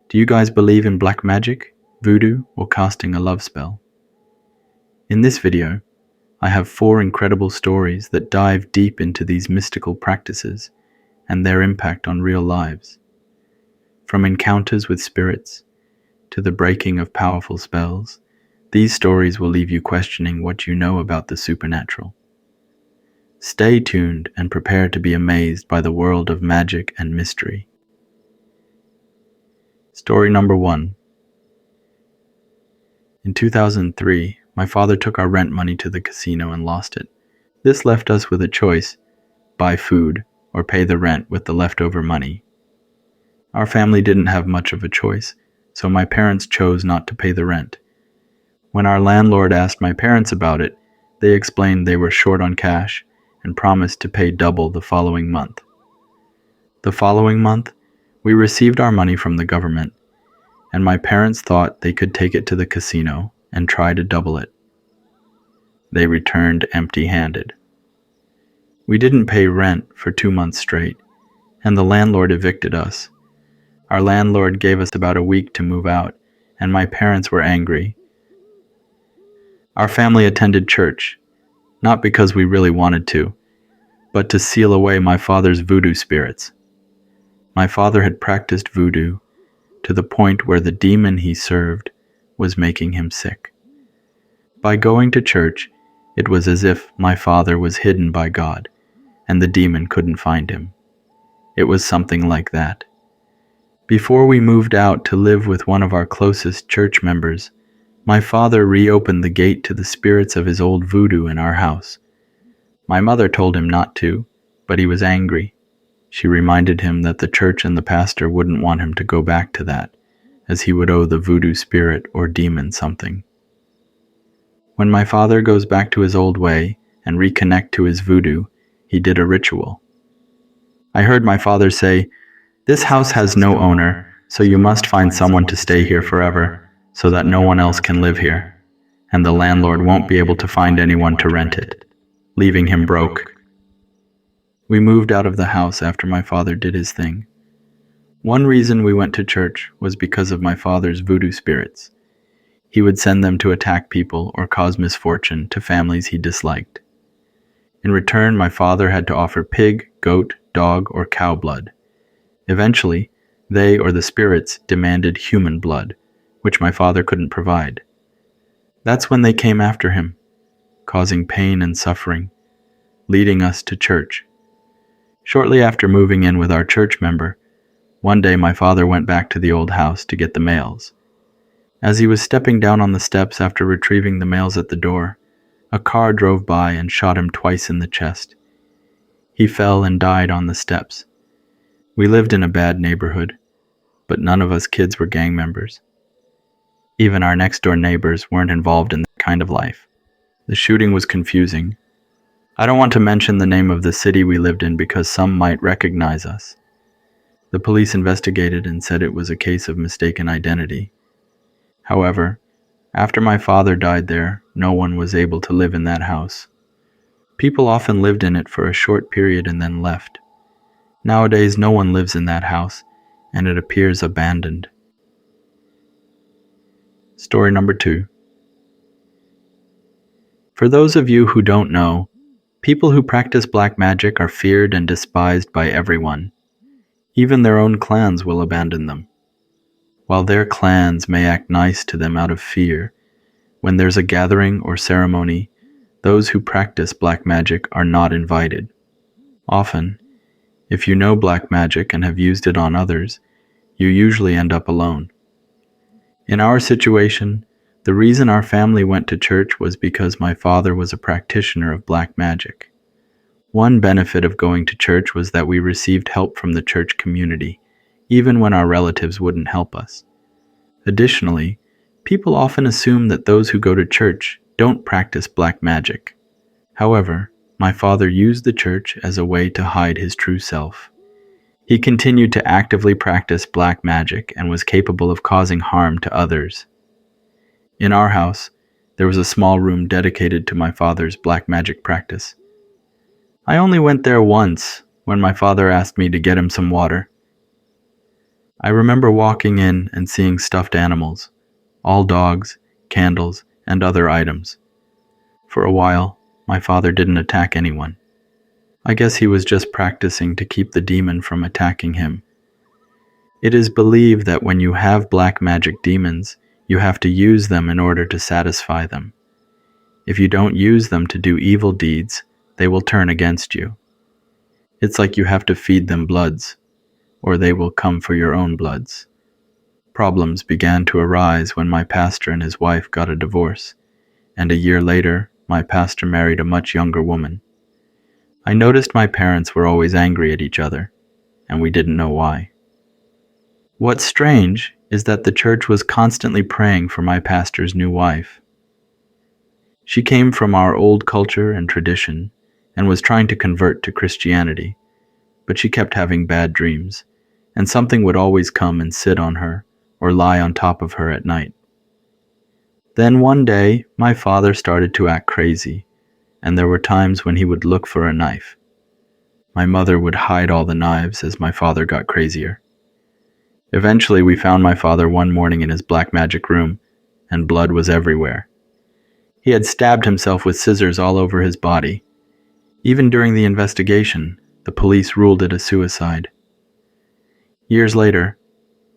Do you guys believe in black magic, voodoo, or casting a love spell? In this video, I have 4 incredible stories that dive deep into these mystical practices and their impact on real lives. From encounters with spirits to the breaking of powerful spells, these stories will leave you questioning what you know about the supernatural. Stay tuned and prepare to be amazed by the world of magic and mystery. Story number 1. In 2003, my father took our rent money to the casino and lost it. This left us with a choice: buy food or pay the rent with the leftover money. Our family didn't have much of a choice, so my parents chose not to pay the rent. When our landlord asked my parents about it, they explained they were short on cash and promised to pay double the following month. The following month, we received our money from the government, and my parents thought they could take it to the casino and try to double it. They returned empty-handed. We didn't pay rent for 2 months straight, and the landlord evicted us. Our landlord gave us about a week to move out, and my parents were angry. Our family attended church, not because we really wanted to, but to seal away my father's voodoo spirits. My father had practiced voodoo to the point where the demon he served was making him sick. By going to church, it was as if my father was hidden by God, and the demon couldn't find him. It was something like that. Before we moved out to live with one of our closest church members, my father reopened the gate to the spirits of his old voodoo in our house. My mother told him not to, but he was angry. She reminded him that the church and the pastor wouldn't want him to go back to that, as he would owe the voodoo spirit or demon something. When my father goes back to his old way and reconnect to his voodoo, he did a ritual. I heard my father say, "This house has no owner, so you must find someone to stay here forever, so that no one else can live here, and the landlord won't be able to find anyone to rent it," leaving him broke. We moved out of the house after my father did his thing. One reason we went to church was because of my father's voodoo spirits. He would send them to attack people or cause misfortune to families he disliked. In return, my father had to offer pig, goat, dog, or cow blood. Eventually, they or the spirits demanded human blood, which my father couldn't provide. That's when they came after him, causing pain and suffering, leading us to church. Shortly after moving in with our church member, one day my father went back to the old house to get the mails. As he was stepping down on the steps after retrieving the mails at the door, a car drove by and shot him twice in the chest. He fell and died on the steps. We lived in a bad neighborhood, but none of us kids were gang members. Even our next-door neighbors weren't involved in that kind of life. The shooting was confusing. I don't want to mention the name of the city we lived in because some might recognize us. The police investigated and said it was a case of mistaken identity. However, after my father died there, no one was able to live in that house. People often lived in it for a short period and then left. Nowadays, no one lives in that house, and it appears abandoned. Story number 2. For those of you who don't know, people who practice black magic are feared and despised by everyone. Even their own clans will abandon them. While their clans may act nice to them out of fear, when there's a gathering or ceremony, those who practice black magic are not invited. Often, if you know black magic and have used it on others, you usually end up alone. In our situation, the reason our family went to church was because my father was a practitioner of black magic. One benefit of going to church was that we received help from the church community, even when our relatives wouldn't help us. Additionally, people often assume that those who go to church don't practice black magic. However, my father used the church as a way to hide his true self. He continued to actively practice black magic and was capable of causing harm to others. In our house, there was a small room dedicated to my father's black magic practice. I only went there once when my father asked me to get him some water. I remember walking in and seeing stuffed animals, all dogs, candles, and other items. For a while, my father didn't attack anyone. I guess he was just practicing to keep the demon from attacking him. It is believed that when you have black magic demons, you have to use them in order to satisfy them. If you don't use them to do evil deeds, they will turn against you. It's like you have to feed them bloods, or they will come for your own bloods. Problems began to arise when my pastor and his wife got a divorce, and a year later, my pastor married a much younger woman. I noticed my parents were always angry at each other, and we didn't know why. What's strange is that the church was constantly praying for my pastor's new wife. She came from our old culture and tradition and was trying to convert to Christianity, but she kept having bad dreams, and something would always come and sit on her or lie on top of her at night. Then one day, my father started to act crazy, and there were times when he would look for a knife. My mother would hide all the knives as my father got crazier. Eventually, we found my father one morning in his black magic room, and blood was everywhere. He had stabbed himself with scissors all over his body. Even during the investigation, the police ruled it a suicide. Years later,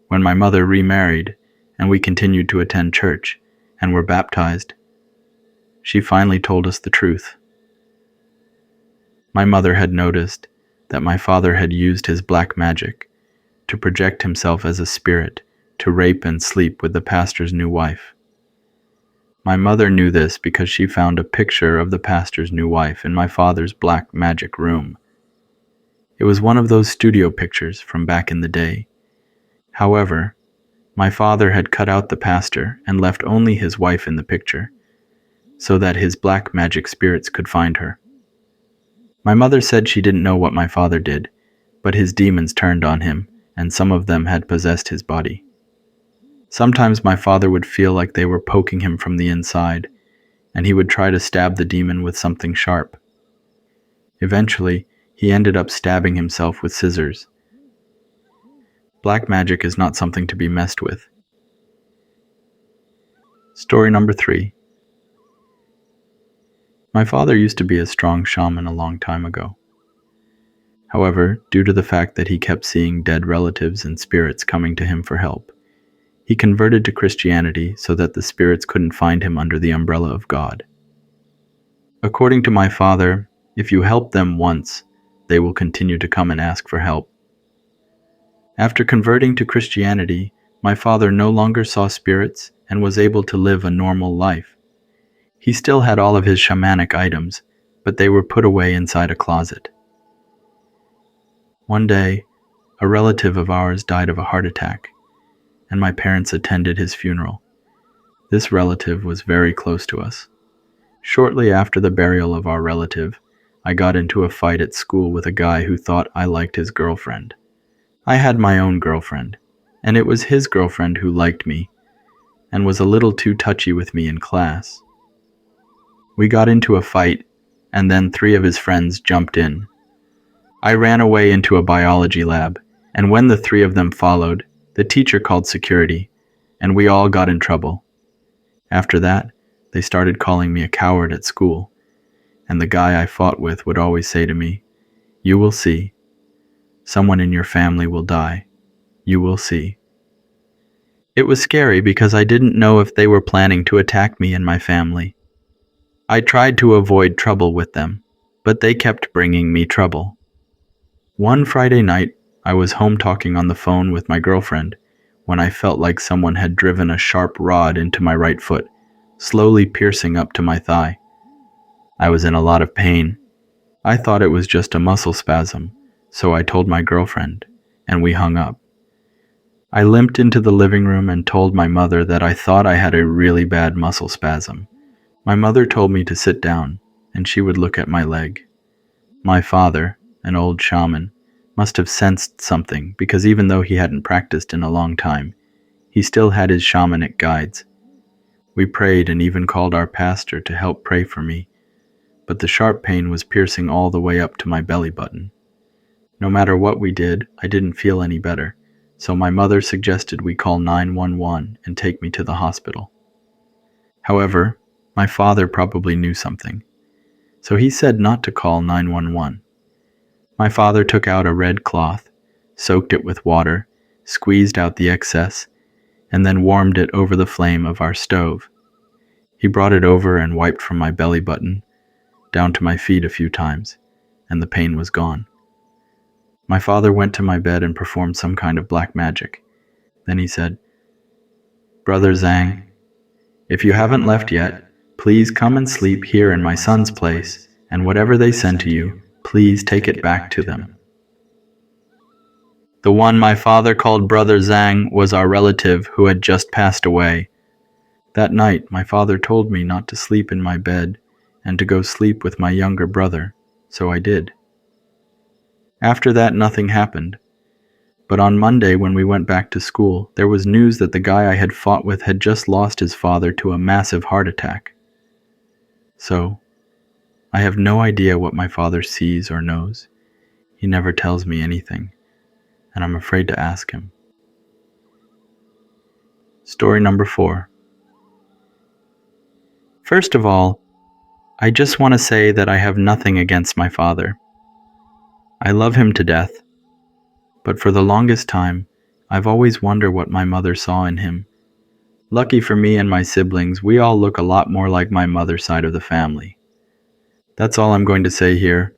when my mother remarried and we continued to attend church and were baptized, she finally told us the truth. My mother had noticed that my father had used his black magic to project himself as a spirit to rape and sleep with the pastor's new wife. My mother knew this because she found a picture of the pastor's new wife in my father's black magic room. It was one of those studio pictures from back in the day. However, my father had cut out the pastor and left only his wife in the picture, so that his black magic spirits could find her. My mother said she didn't know what my father did, but his demons turned on him, and some of them had possessed his body. Sometimes my father would feel like they were poking him from the inside, and he would try to stab the demon with something sharp. Eventually, he ended up stabbing himself with scissors. Black magic is not something to be messed with. Story number 3. My father used to be a strong shaman a long time ago. However, due to the fact that he kept seeing dead relatives and spirits coming to him for help, he converted to Christianity so that the spirits couldn't find him under the umbrella of God. According to my father, if you help them once, they will continue to come and ask for help. After converting to Christianity, my father no longer saw spirits and was able to live a normal life. He still had all of his shamanic items, but they were put away inside a closet. One day, a relative of ours died of a heart attack, and my parents attended his funeral. This relative was very close to us. Shortly after the burial of our relative, I got into a fight at school with a guy who thought I liked his girlfriend. I had my own girlfriend, and it was his girlfriend who liked me and was a little too touchy with me in class. We got into a fight, and then 3 of his friends jumped in. I ran away into a biology lab, and when the 3 of them followed, the teacher called security, and we all got in trouble. After that, they started calling me a coward at school, and the guy I fought with would always say to me, "You will see. Someone in your family will die. You will see." It was scary because I didn't know if they were planning to attack me and my family. I tried to avoid trouble with them, but they kept bringing me trouble. One Friday night, I was home talking on the phone with my girlfriend when I felt like someone had driven a sharp rod into my right foot, slowly piercing up to my thigh. I was in a lot of pain. I thought it was just a muscle spasm, so I told my girlfriend, and we hung up. I limped into the living room and told my mother that I thought I had a really bad muscle spasm. My mother told me to sit down, and she would look at my leg. My father, an old shaman, must have sensed something because even though he hadn't practiced in a long time, he still had his shamanic guides. We prayed and even called our pastor to help pray for me, but the sharp pain was piercing all the way up to my belly button. No matter what we did, I didn't feel any better, so my mother suggested we call 911 and take me to the hospital. However, my father probably knew something, so he said not to call 911. My father took out a red cloth, soaked it with water, squeezed out the excess, and then warmed it over the flame of our stove. He brought it over and wiped from my belly button down to my feet a few times, and the pain was gone. My father went to my bed and performed some kind of black magic. Then he said, "Brother Zhang, if you haven't left yet, please come and sleep here in my son's place, and whatever they send to you, please take it back to them." The one my father called Brother Zhang was our relative who had just passed away. That night, my father told me not to sleep in my bed and to go sleep with my younger brother, so I did. After that, nothing happened. But on Monday, when we went back to school, there was news that the guy I had fought with had just lost his father to a massive heart attack. So, I have no idea what my father sees or knows. He never tells me anything, and I'm afraid to ask him. Story number 4. First of all, I just want to say that I have nothing against my father. I love him to death, but for the longest time, I've always wondered what my mother saw in him. Lucky for me and my siblings, we all look a lot more like my mother's side of the family. That's all I'm going to say here.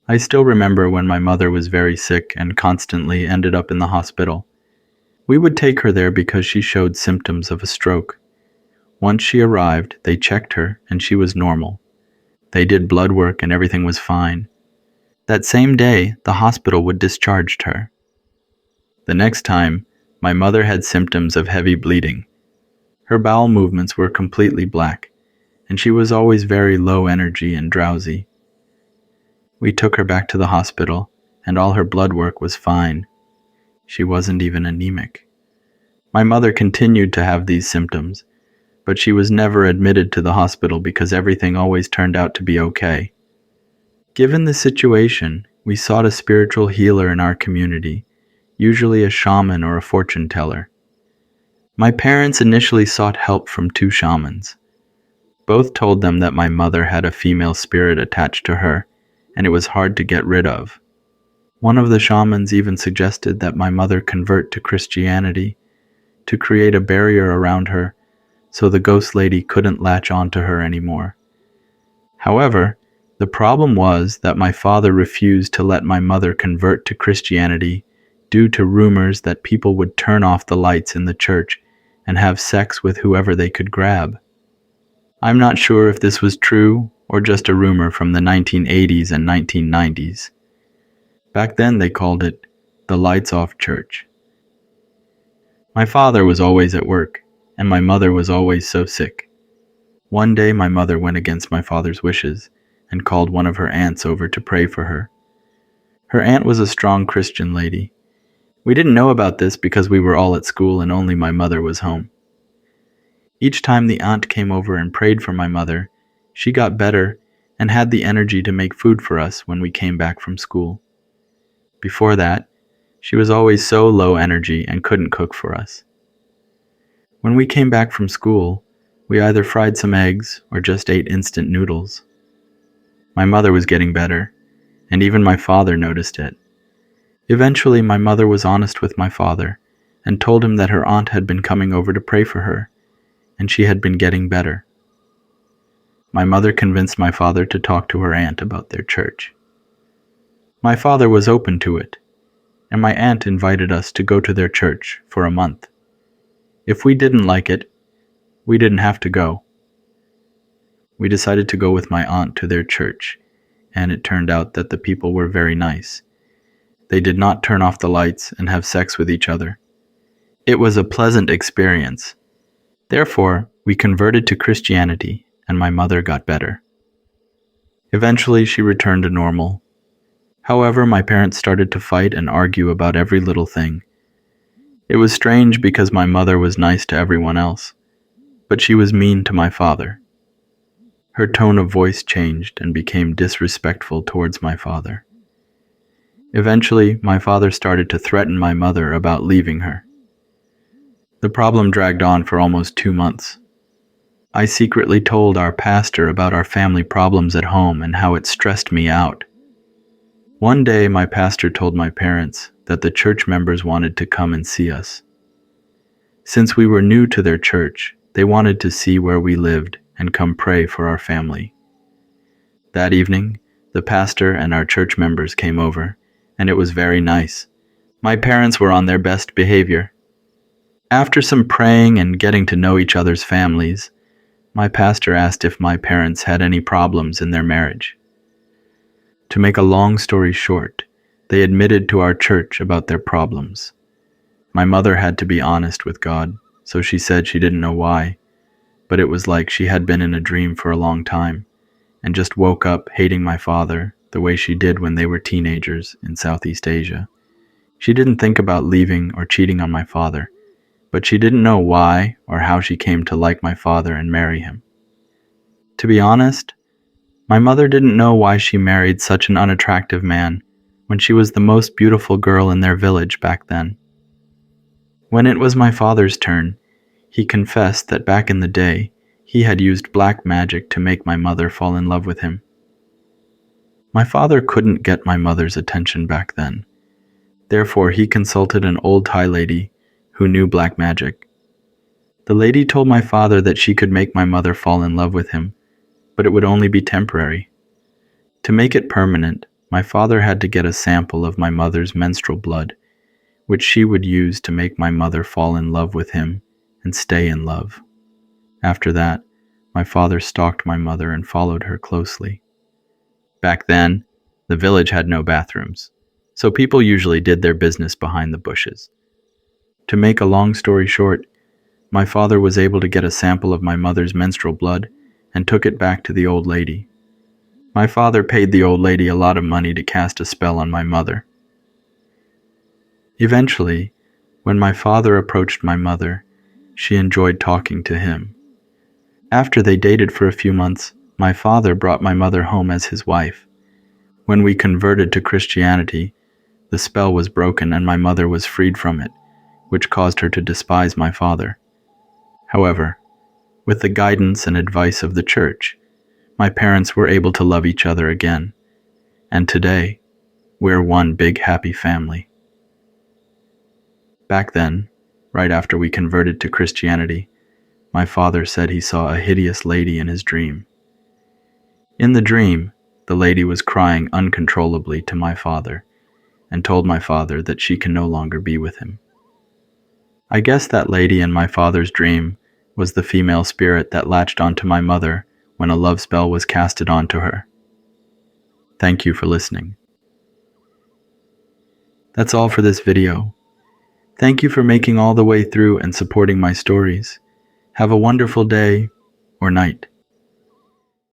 I still remember when my mother was very sick and constantly ended up in the hospital. We would take her there because she showed symptoms of a stroke. Once she arrived, they checked her and she was normal. They did blood work and everything was fine. That same day, the hospital would discharge her. The next time, my mother had symptoms of heavy bleeding. Her bowel movements were completely black, and she was always very low energy and drowsy. We took her back to the hospital, and all her blood work was fine. She wasn't even anemic. My mother continued to have these symptoms, but she was never admitted to the hospital because everything always turned out to be okay. Given the situation, we sought a spiritual healer in our community, usually a shaman or a fortune teller. My parents initially sought help from 2 shamans. Both told them that my mother had a female spirit attached to her, and it was hard to get rid of. One of the shamans even suggested that my mother convert to Christianity to create a barrier around her so the ghost lady couldn't latch onto her anymore. However, the problem was that my father refused to let my mother convert to Christianity due to rumors that people would turn off the lights in the church and have sex with whoever they could grab. I'm not sure if this was true or just a rumor from the 1980s and 1990s. Back then they called it the lights off church. My father was always at work, and my mother was always so sick. One day my mother went against my father's wishes and called one of her aunts over to pray for her. Her aunt was a strong Christian lady. We didn't know about this because we were all at school and only my mother was home. Each time the aunt came over and prayed for my mother, she got better and had the energy to make food for us when we came back from school. Before that, she was always so low energy and couldn't cook for us. When we came back from school, we either fried some eggs or just ate instant noodles. My mother was getting better, and even my father noticed it. Eventually, my mother was honest with my father and told him that her aunt had been coming over to pray for her, and she had been getting better. My mother convinced my father to talk to her aunt about their church. My father was open to it, and my aunt invited us to go to their church for a month. If we didn't like it, we didn't have to go. We decided to go with my aunt to their church, and it turned out that the people were very nice. They did not turn off the lights and have sex with each other. It was a pleasant experience. Therefore, we converted to Christianity, and my mother got better. Eventually, she returned to normal. However, my parents started to fight and argue about every little thing. It was strange because my mother was nice to everyone else, but she was mean to my father. Her tone of voice changed and became disrespectful towards my father. Eventually, my father started to threaten my mother about leaving her. The problem dragged on for almost 2 months. I secretly told our pastor about our family problems at home and how it stressed me out. One day, my pastor told my parents that the church members wanted to come and see us. Since we were new to their church, they wanted to see where we lived and come pray for our family. That evening, the pastor and our church members came over, and it was very nice. My parents were on their best behavior. After some praying and getting to know each other's families, my pastor asked if my parents had any problems in their marriage. To make a long story short, they admitted to our church about their problems. My mother had to be honest with God, so she said she didn't know why, but it was like she had been in a dream for a long time and just woke up hating my father the way she did when they were teenagers in Southeast Asia. She didn't think about leaving or cheating on my father, but she didn't know why or how she came to like my father and marry him. To be honest, my mother didn't know why she married such an unattractive man when she was the most beautiful girl in their village back then. When it was my father's turn, he confessed that back in the day, he had used black magic to make my mother fall in love with him. My father couldn't get my mother's attention back then. Therefore, he consulted an old Thai lady who knew black magic. The lady told my father that she could make my mother fall in love with him, but it would only be temporary. To make it permanent, my father had to get a sample of my mother's menstrual blood, which she would use to make my mother fall in love with him and stay in love. After that, my father stalked my mother and followed her closely. Back then, the village had no bathrooms, so people usually did their business behind the bushes. To make a long story short, my father was able to get a sample of my mother's menstrual blood and took it back to the old lady. My father paid the old lady a lot of money to cast a spell on my mother. Eventually, when my father approached my mother, she enjoyed talking to him. After they dated for a few months, my father brought my mother home as his wife. When we converted to Christianity, the spell was broken and my mother was freed from it, which caused her to despise my father. However, with the guidance and advice of the church, my parents were able to love each other again, and today, we're one big happy family. Back then, right after we converted to Christianity, my father said he saw a hideous lady in his dream. In the dream, the lady was crying uncontrollably to my father and told my father that she can no longer be with him. I guess that lady in my father's dream was the female spirit that latched onto my mother when a love spell was casted onto her. Thank you for listening. That's all for this video. Thank you for making all the way through and supporting my stories. Have a wonderful day or night.